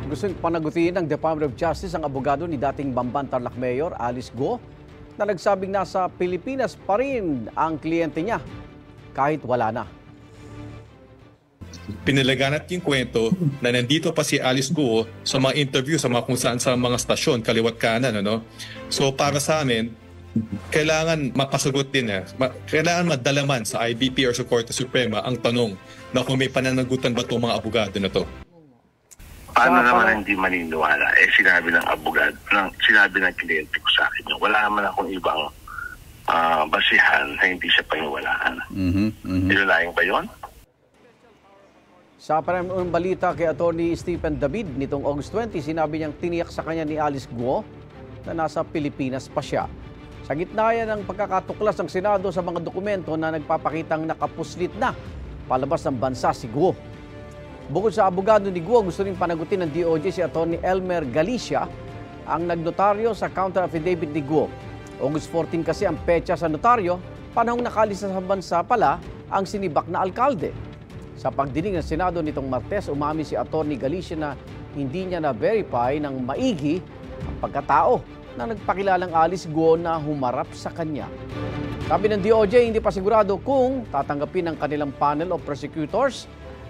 Gustong panagutin ng Department of Justice ang abogado ni dating Bamban Tarlac Mayor Alice Guo na nagsabing nasa Pilipinas pa rin ang kliyente niya kahit wala na. Pinalaganat yung kwento na nandito pa si Alice Guo sa mga interview sa mga kung saan sa mga stasyon, kaliwat kanan. Ano? So para sa amin, kailangan mapasagot din. Kailangan madalaman sa IBP or sa Korte Suprema ang tanong na kung may pananagutan ba itong mga abogado na to. Paano naman hindi maniniwala? Sinabi ng abogado, sinabi ng kliyente ko sa akin, wala naman akong ibang basihan na hindi siya paniwalaan. Nilalayang ba yun? Sa panayam balita kay Atty. Stephen David nitong August 20, sinabi niyang tiniyak sa kanya ni Alice Guo na nasa Pilipinas pa siya. Sa gitna yan ng pagkakatuklas ng Senado sa mga dokumento na nagpapakitang nakapuslit na palabas ng bansa si Guo. Bukod sa abogado ni Guo, gusto rin panagutin ng DOJ si Atty. Elmer Galicia, ang nagnotaryo sa counter affidavit ni Guo. August 14 kasi ang petsa sa notaryo, panahong nakalis sa bansa pala ang sinibak na alkalde. Sa pagdinig ng Senado nitong Martes, umamin si Atty. Galicia na hindi niya na-verify ng maigi ang pagkatao na nagpakilalang Alice Guo na humarap sa kanya. Sabi ng DOJ, hindi pa sigurado kung tatanggapin ng kanilang panel of prosecutors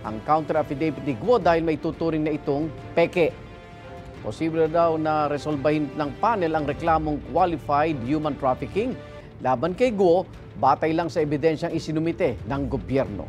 ang counter affidavit ni Guo dahil may tuturing na itong peke. Posible daw na resolbahin ng panel ang reklamong qualified human trafficking laban kay Guo batay lang sa ebidensyang isinumite ng gobyerno.